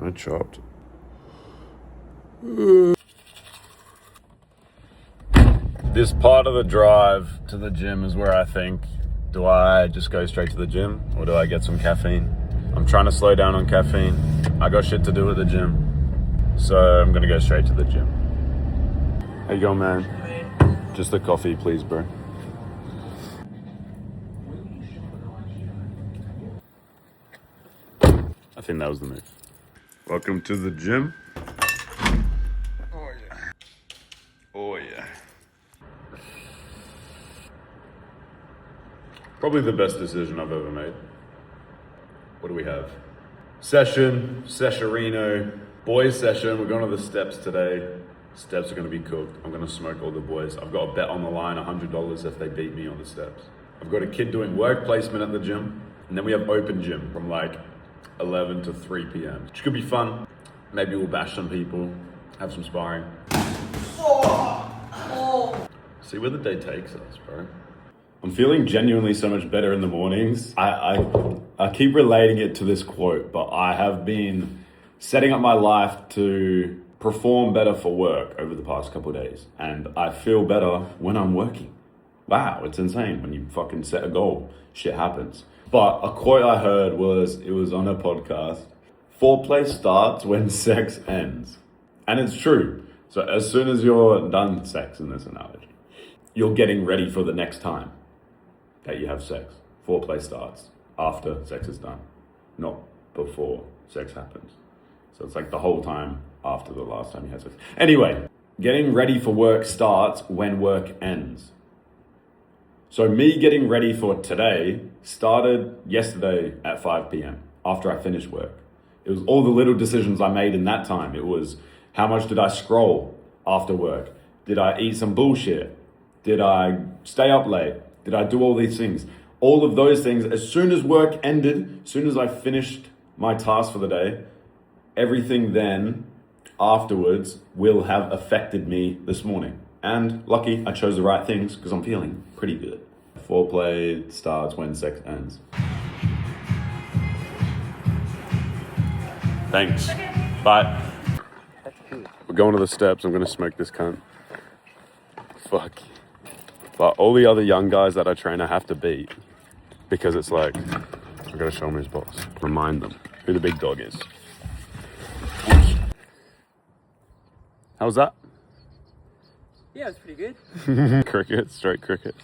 I chopped. This part of the drive to the gym is where I think, do I just go straight to the gym or do I get some caffeine? I'm trying to slow down on caffeine. I got shit to do at the gym. So I'm gonna go straight to the gym. How you going, man? Just the coffee, please, bro. I think that was the move. Welcome to the gym. Oh yeah. Oh yeah. Probably the best decision I've ever made. What do we have? Sessionino, boys session. We're going to the steps today. Steps are going to be cooked. I'm going to smoke all the boys. I've got a bet on the line, $100 if they beat me on the steps. I've got a kid doing work placement at the gym. And then we have open gym from like 11 to 3 p.m. Which could be fun. Maybe we'll bash some people, have some sparring. See where the day takes us, bro. I'm feeling genuinely so much better in the mornings. I keep relating it to this quote, but I have been setting up my life to perform better for work over the past couple of days. And I feel better when I'm working. Wow, it's insane. When you fucking set a goal, shit happens. But a quote I heard was, it was on a podcast, foreplay starts when sex ends. And it's true. So as soon as you're done sex in this analogy, you're getting ready for the next time that you have sex. Foreplay starts after sex is done, not before sex happens. So it's like the whole time after the last time you had sex. Anyway, getting ready for work starts when work ends. So me getting ready for today started yesterday at 5 p.m. after I finished work. It was all the little decisions I made in that time. It was, how much did I scroll after work? Did I eat some bullshit? Did I stay up late? Did I do all these things? All of those things, as soon as work ended, as soon as I finished my task for the day, everything then afterwards will have affected me this morning. And lucky I chose the right things because I'm feeling pretty good. Foreplay starts when sex ends. Thanks. Okay. Bye. We're going to the steps. I'm going to smoke this cunt. Fuck. But all the other young guys that I train, I have to beat. Because it's like, I've got to show them who's boss. Remind them who the big dog is. How was that? Yeah, it was pretty good. Cricket, straight cricket.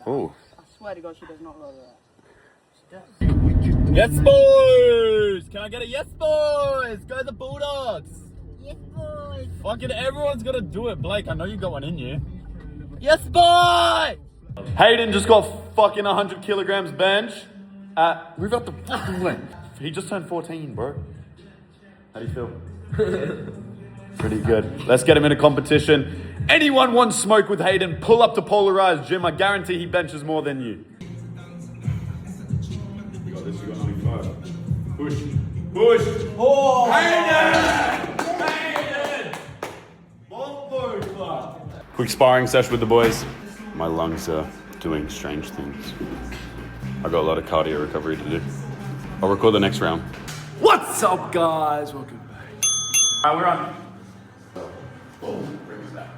Oh. I swear to God, she does not love that. She does. Yes, boys! Can I get a yes, boys? Go the Bulldogs! Yes, boys. Fucking everyone's got to do it, Blake. I know you got one in you. Yes, boy! Hayden just got fucking 100 kilograms bench. Move up the fucking length. He just turned 14, bro. How do you feel? Pretty good. Let's get him in a competition. Anyone wants smoke with Hayden, pull up to Polarized Gym. I guarantee he benches more than you. You got this, you got 95. Push. Push. Oh! Hayden! Hayden! Quick sparring session with the boys. My lungs are doing strange things. I got a lot of cardio recovery to do. I'll record the next round. What's up, guys? Welcome back. Alright, we're on. Boom. Bring us that.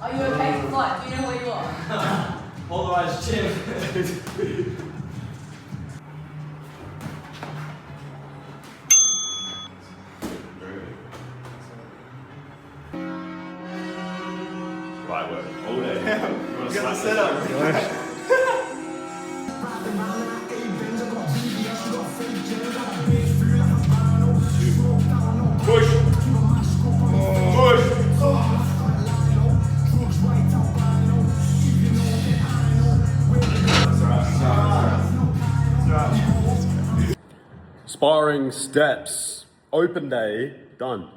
Are you okay for flight? Do you know where you are? Polarized Gym. Right work. All day. You got the setup. Push. Push. Sparring steps. Open day, done.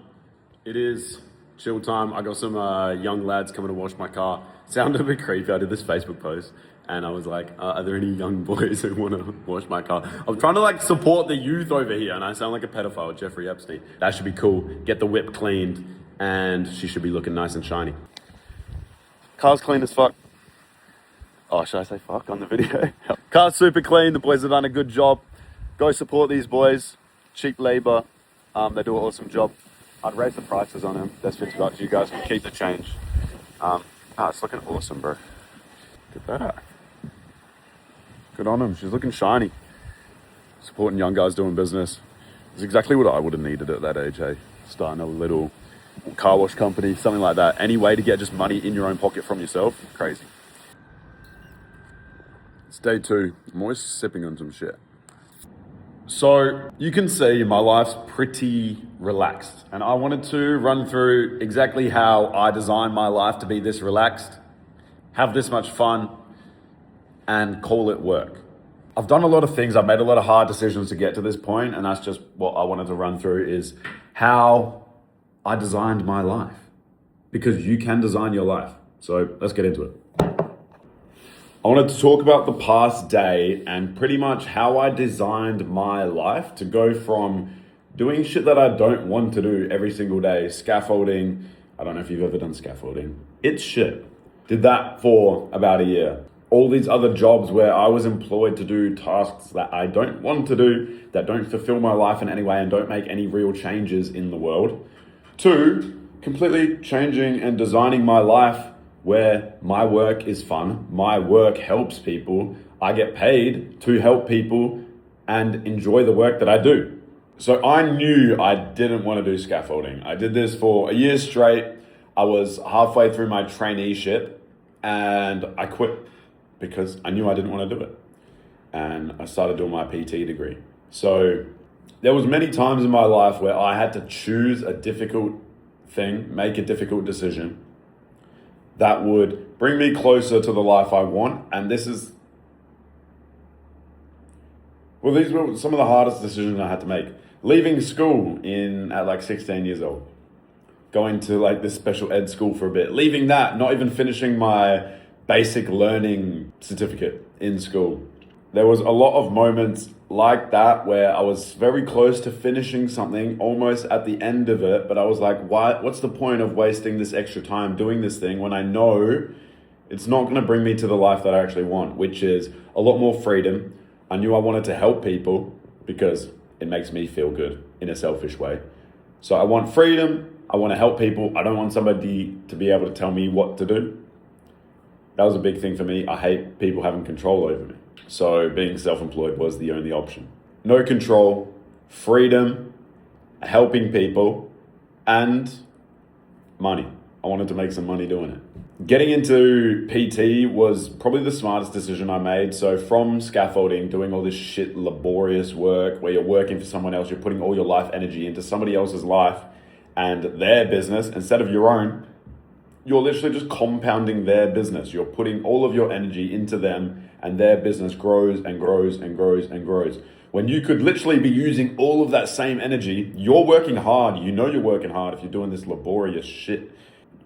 It is chill time. I got some young lads coming to wash my car. Sounded a bit creepy. I did this Facebook post and I was like, are there any young boys who want to wash my car? I'm trying to like support the youth over here and I sound like a pedophile, Jeffrey Epstein. That should be cool. Get the whip cleaned and she should be looking nice and shiny. Car's clean as fuck. Oh, should I say fuck on the video? Car's super clean. The boys have done a good job. Go support these boys. Cheap labor. They do an awesome job. I'd raise the prices on them. That's $50. You guys can keep the change. It's looking awesome, bro. Look at that. Good on him. She's looking shiny. Supporting young guys doing business. It's exactly what I would have needed at that age, hey? Starting a little car wash company, something like that. Any way to get just money in your own pocket from yourself, crazy. It's day 2. I'm always sipping on some shit. So you can see my life's pretty relaxed and I wanted to run through exactly how I designed my life to be this relaxed, have this much fun and call it work. I've done a lot of things. I've made a lot of hard decisions to get to this point and that's just what I wanted to run through is how I designed my life because you can design your life. So let's get into it. I wanted to talk about the past day and pretty much how I designed my life to go from doing shit that I don't want to do every single day. Scaffolding. I don't know if you've ever done scaffolding. It's shit. Did that for about a year. All these other jobs where I was employed to do tasks that I don't want to do, that don't fulfill my life in any way and don't make any real changes in the world. 2, completely changing and designing my life where my work is fun, my work helps people, I get paid to help people and enjoy the work that I do. So I knew I didn't want to do scaffolding. I did this for a year straight. I was halfway through my traineeship and I quit because I knew I didn't want to do it. And I started doing my PT degree. So there was many times in my life where I had to choose a difficult thing, make a difficult decision that would bring me closer to the life I want. And these were some of the hardest decisions I had to make. Leaving school at like 16 years old. Going to like this special ed school for a bit. Leaving that, not even finishing my basic learning certificate in school. There was a lot of moments like that where I was very close to finishing something, almost at the end of it, but I was like, what's the point of wasting this extra time doing this thing when I know it's not going to bring me to the life that I actually want, which is a lot more freedom. I knew I wanted to help people because it makes me feel good in a selfish way. So I want freedom. I want to help people. I don't want somebody to be able to tell me what to do. That was a big thing for me. I hate people having control over me. So being self-employed was the only option. No control, freedom, helping people, and money. I wanted to make some money doing it. Getting into PT was probably the smartest decision I made. So from scaffolding, doing all this shit laborious work where you're working for someone else, you're putting all your life energy into somebody else's life and their business instead of your own, you're literally just compounding their business. You're putting all of your energy into them and their business grows and grows and grows and grows. When you could literally be using all of that same energy, you're working hard. You know you're working hard if you're doing this laborious shit.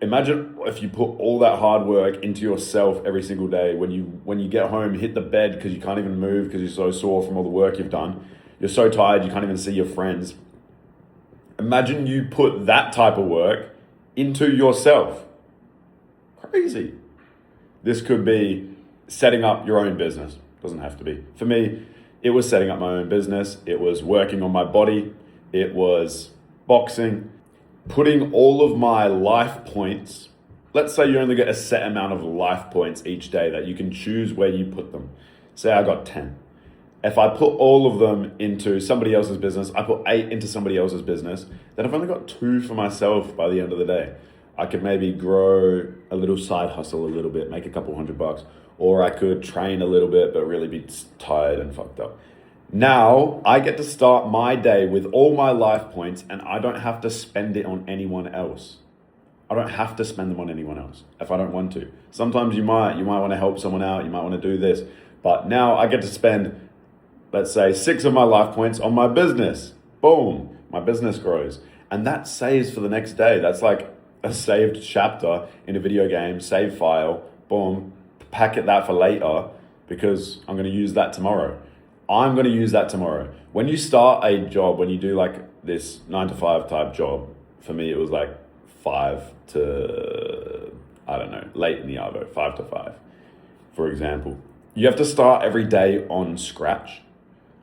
Imagine if you put all that hard work into yourself every single day. When you get home, hit the bed because you can't even move because you're so sore from all the work you've done. You're so tired you can't even see your friends. Imagine you put that type of work into yourself. Crazy. This could be setting up your own business. Doesn't have to be. For me, it was setting up my own business. It was working on my body. It was boxing. Putting all of my life points. Let's say you only get a set amount of life points each day that you can choose where you put them. Say I got 10. If I put all of them into somebody else's business, I put 8 into somebody else's business, then I've only got 2 for myself by the end of the day. I could maybe grow a little side hustle a little bit, make a couple $100, or I could train a little bit, but really be tired and fucked up. Now I get to start my day with all my life points and I don't have to spend it on anyone else. I don't have to spend them on anyone else if I don't want to. Sometimes you might want to help someone out, you might want to do this, but now I get to spend let's say 6 of my life points on my business. Boom, my business grows. And that saves for the next day. That's like a saved chapter in a video game, save file, boom, packet that for later because I'm going to use that tomorrow. I'm going to use that tomorrow. When you start a job, when you do like this 9 to 5 type job, for me it was like 5 to, I don't know, late in the arvo, 5 to 5, for example. You have to start every day on scratch.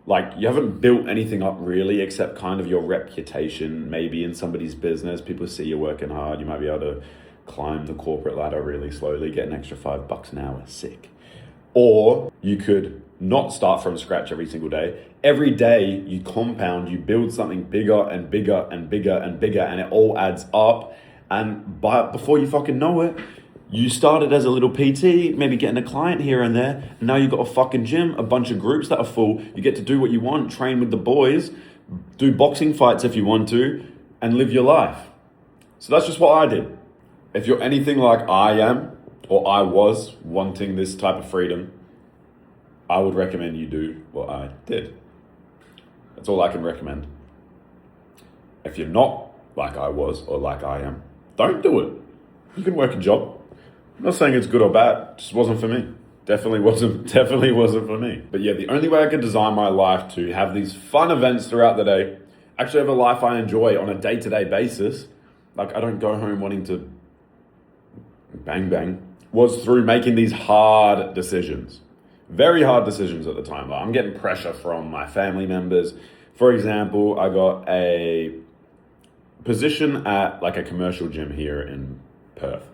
Like you haven't built anything up really except kind of your reputation, maybe in somebody's business. People see you working hard. You might be able to climb the corporate ladder really slowly, get an extra $5 an hour, sick. Or you could not start from scratch every single day. Every day you compound, you build something bigger and bigger and bigger and bigger, and it all adds up. And before you fucking know it, you started as a little PT, maybe getting a client here and there, and now you've got a fucking gym, a bunch of groups that are full. You get to do what you want, train with the boys, do boxing fights if you want to, and live your life. So that's just what I did. If you're anything like I am, or I was wanting this type of freedom, I would recommend you do what I did. That's all I can recommend. If you're not like I was or like I am, don't do it. You can work a job. I'm not saying it's good or bad, it just wasn't for me. Definitely wasn't for me. But yeah, the only way I could design my life to have these fun events throughout the day, actually have a life I enjoy on a day-to-day basis, like I don't go home wanting to bang bang, was through making these hard decisions. Very hard decisions at the time. Like I'm getting pressure from my family members. For example, I got a position at like a commercial gym here in Perth.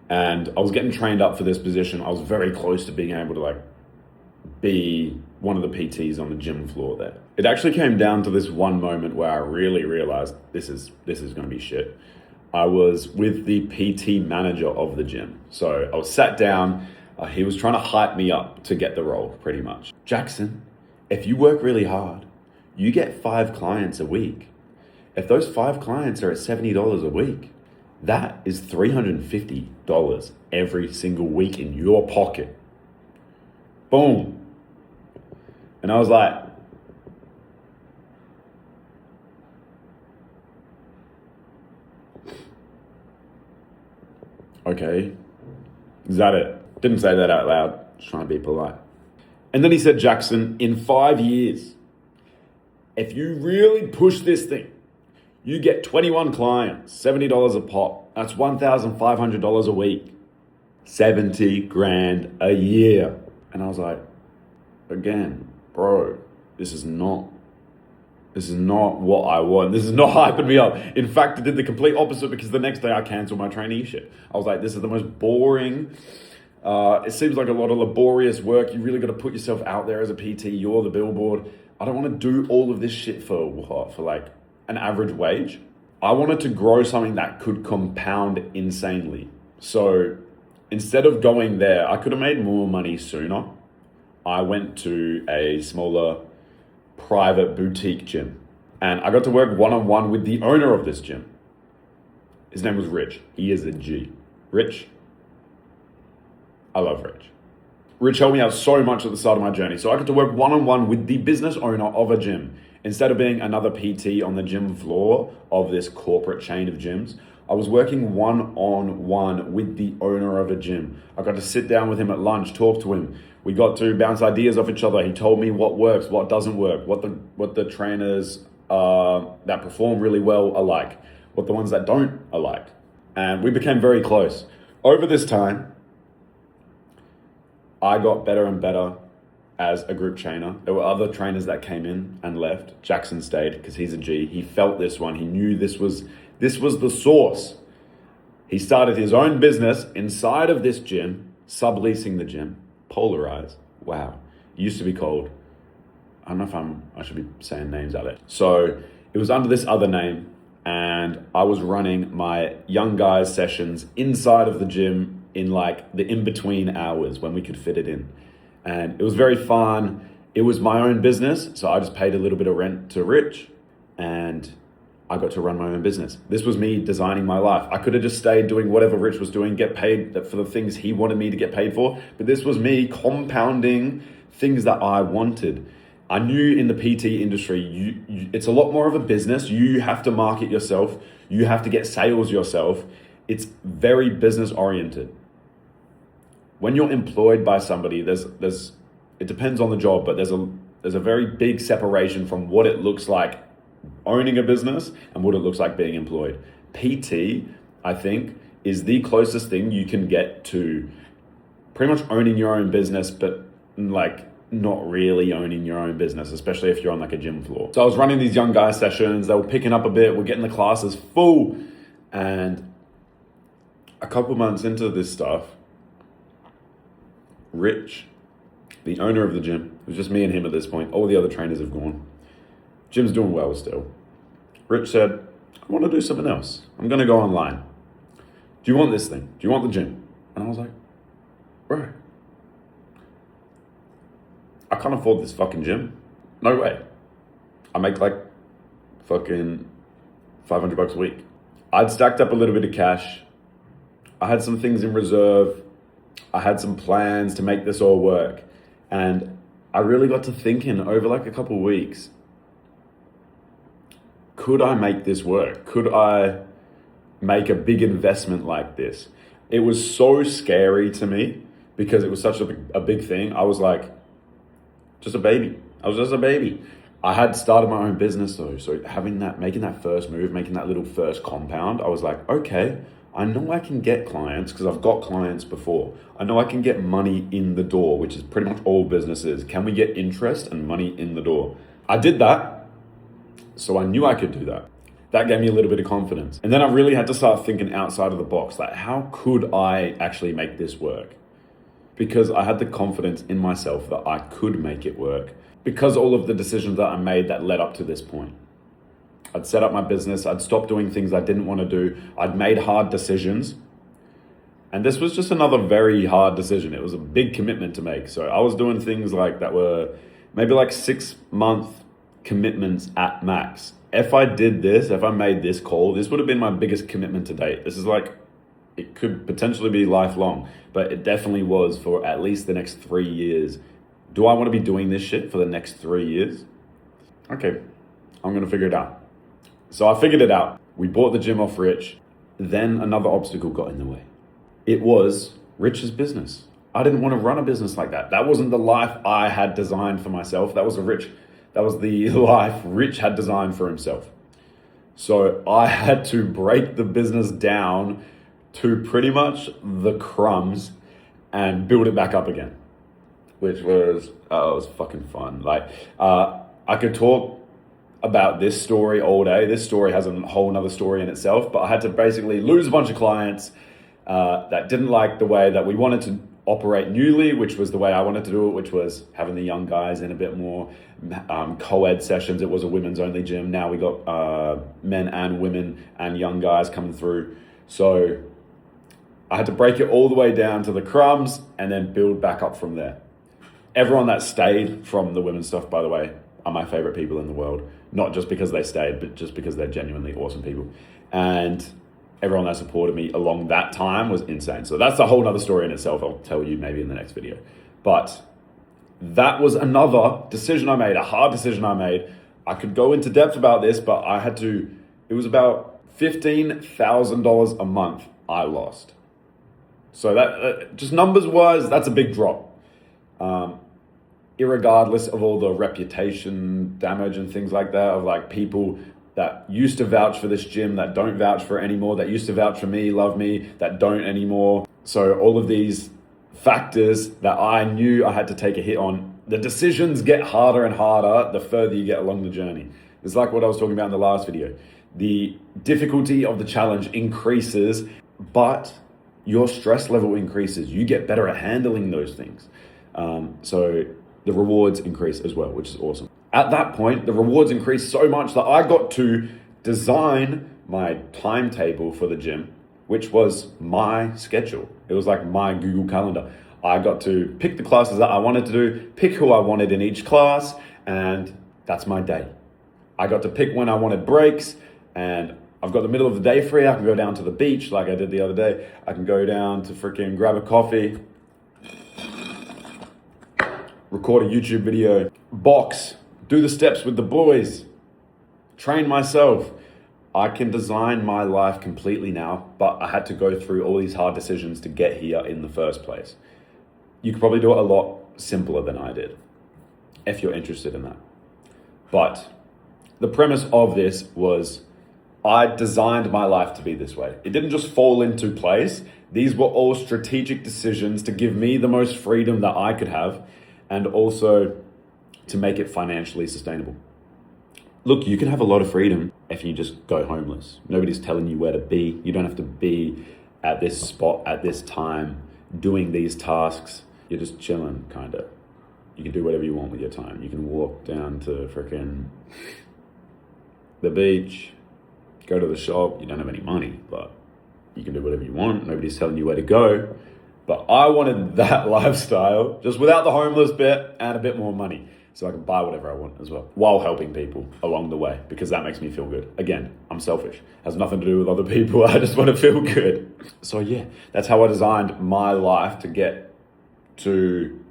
And I was getting trained up for this position. I was very close to being able to like be one of the PTs on the gym floor there. It actually came down to this one moment where I really realized this is going to be shit. I was with the PT manager of the gym. So I was sat down. He was trying to hype me up to get the role, pretty much. Jackson, if you work really hard, you get 5 clients a week. If those 5 clients are at $70 a week, that is $350 every single week in your pocket. Boom. And I was like, okay, is that it? Didn't say that out loud, just trying to be polite. And then he said, Jackson, in 5 years, if you really push this thing, you get 21 clients, $70 a pop. That's $1,500 a week. 70 grand a year. And I was like, again, bro, this is not what I want. This is not hyping me up. In fact, it did the complete opposite because the next day I canceled my traineeship. I was like, this is the most boring. It seems like a lot of laborious work. You really got to put yourself out there as a PT. You're the billboard. I don't want to do all of this shit for what? For like an average wage. I wanted to grow something that could compound insanely. So instead of going there, I could have made more money sooner. I went to a smaller private boutique gym and I got to work one-on-one with the owner of this gym. His name was Rich. He is a G. Rich. I love Rich. Rich helped me out so much at the start of my journey. So I got to work one-on-one with the business owner of a gym. Instead of being another PT on the gym floor of this corporate chain of gyms, I was working one-on-one with the owner of a gym. I got to sit down with him at lunch, talk to him. We got to bounce ideas off each other. He told me what works, what doesn't work, what the trainers that perform really well are like, what the ones that don't are like. And we became very close. Over this time, I got better and better as a group trainer. There were other trainers that came in and left. Jackson stayed because he's a G. He felt this one. He knew this was the source. He started his own business inside of this gym, subleasing the gym. Polarize. Wow. It used to be called, I don't know if I should be saying names out there. So it was under this other name and I was running my young guys sessions inside of the gym in like the in-between hours when we could fit it in. And it was very fun. It was my own business. So I just paid a little bit of rent to Rich and I got to run my own business. This was me designing my life. I could have just stayed doing whatever Rich was doing, get paid for the things he wanted me to get paid for. But this was me compounding things that I wanted. I knew in the PT industry, it's a lot more of a business. You have to market yourself. You have to get sales yourself. It's very business oriented. When you're employed by somebody, it depends on the job, but there's a very big separation from what it looks like owning a business and what it looks like being employed. PT, I think, is the closest thing you can get to pretty much owning your own business, but like not really owning your own business, especially if you're on like a gym floor. So I was running these young guy sessions, they were picking up a bit, we're getting the classes full, and a couple months into this stuff, Rich, the owner of the gym, it was just me and him at this point, all the other trainers have gone. Gym's doing well still. Rich said, I want to do something else. I'm going to go online. Do you want this thing? Do you want the gym? And I was like, bro, I can't afford this fucking gym. No way. I make like fucking $500 a week. I'd stacked up a little bit of cash. I had some things in reserve. I had some plans to make this all work. And I really got to thinking over like a couple of weeks, could I make this work? Could I make a big investment like this? It was so scary to me because it was such a big thing. I was like, just a baby. I was just a baby. I had started my own business though. So making that first move, making that little first compound, I was like, okay, I know I can get clients because I've got clients before. I know I can get money in the door, which is pretty much all businesses. Can we get interest and money in the door? I did that. So I knew I could do that. That gave me a little bit of confidence. And then I really had to start thinking outside of the box. Like, how could I actually make this work? Because I had the confidence in myself that I could make it work. Because all of the decisions that I made that led up to this point. I'd set up my business. I'd stopped doing things I didn't want to do. I'd made hard decisions. And this was just another very hard decision. It was a big commitment to make. So I was doing things like that were maybe like 6-month commitments at max. If I did this, if I made this call, this would have been my biggest commitment to date. This is like, it could potentially be lifelong, but it definitely was for at least the next 3 years. Do I want to be doing this shit for the next 3 years? Okay, I'm going to figure it out. So I figured it out. We bought the gym off Rich. Then another obstacle got in the way. It was Rich's business. I didn't want to run a business like that. That wasn't the life I had designed for myself. That was the life Rich had designed for himself. So I had to break the business down to pretty much the crumbs and build it back up again, which was fucking fun. Like, I could talk about this story all day. This story has a whole nother story in itself, but I had to basically lose a bunch of clients that didn't like the way that we wanted to operate newly, which was the way I wanted to do it, which was having the young guys in a bit more, co-ed sessions. It was a women's only gym. Now we got men and women and young guys coming through. So I had to break it all the way down to the crumbs and then build back up from there. Everyone that stayed from the women's stuff, by the way, are my favorite people in the world. Not just because they stayed, but just because they're genuinely awesome people. And everyone that supported me along that time was insane. So that's a whole nother story in itself. I'll tell you maybe in the next video. But that was another decision I made, a hard decision I made. I could go into depth about this, but it was about $15,000 a month I lost. So that, just numbers wise, that's a big drop. Irregardless of all the reputation damage and things like that, of like people that used to vouch for this gym that don't vouch for it anymore, that used to vouch for me, love me, that don't anymore. So all of these factors that I knew I had to take a hit on, the decisions get harder and harder the further you get along the journey. It's like what I was talking about in the last video. The difficulty of the challenge increases, but your stress level increases. You get better at handling those things. So the rewards increase as well, which is awesome. At that point, the rewards increased so much that I got to design my timetable for the gym, which was my schedule. It was like my Google Calendar. I got to pick the classes that I wanted to do, pick who I wanted in each class, and that's my day. I got to pick when I wanted breaks, and I've got the middle of the day free. I can go down to the beach like I did the other day. I can go down to freaking grab a coffee, record a YouTube video, box, do the steps with the boys, train myself. I can design my life completely now, but I had to go through all these hard decisions to get here in the first place. You could probably do it a lot simpler than I did, if you're interested in that. But the premise of this was I designed my life to be this way. It didn't just fall into place. These were all strategic decisions to give me the most freedom that I could have and also to make it financially sustainable. Look, you can have a lot of freedom if you just go homeless. Nobody's telling you where to be. You don't have to be at this spot at this time doing these tasks. You're just chilling, kind of. You can do whatever you want with your time. You can walk down to frickin' the beach, go to the shop. You don't have any money, but you can do whatever you want. Nobody's telling you where to go. But I wanted that lifestyle, just without the homeless bit and a bit more money, so I can buy whatever I want as well, while helping people along the way, because that makes me feel good. Again, I'm selfish. It has nothing to do with other people. I just want to feel good. So yeah, that's how I designed my life to get to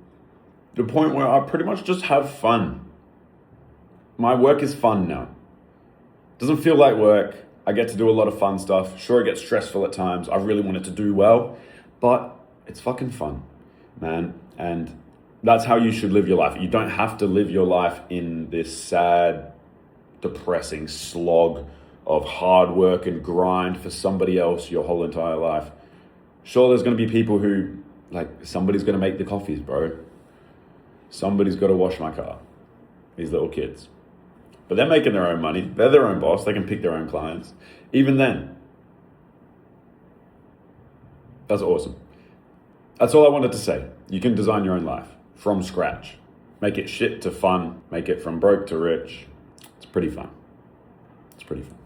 the point where I pretty much just have fun. My work is fun now. Doesn't feel like work. I get to do a lot of fun stuff. Sure, it gets stressful at times. I really want it to do well, but it's fucking fun, man. And that's how you should live your life. You don't have to live your life in this sad, depressing slog of hard work and grind for somebody else your whole entire life. Sure, there's going to be people who, like, somebody's going to make the coffees, bro. Somebody's got to wash my car. These little kids. But they're making their own money. They're their own boss. They can pick their own clients. Even then, that's awesome. That's all I wanted to say. You can design your own life from scratch. Make it shit to fun. Make it from broke to rich. It's pretty fun. It's pretty fun.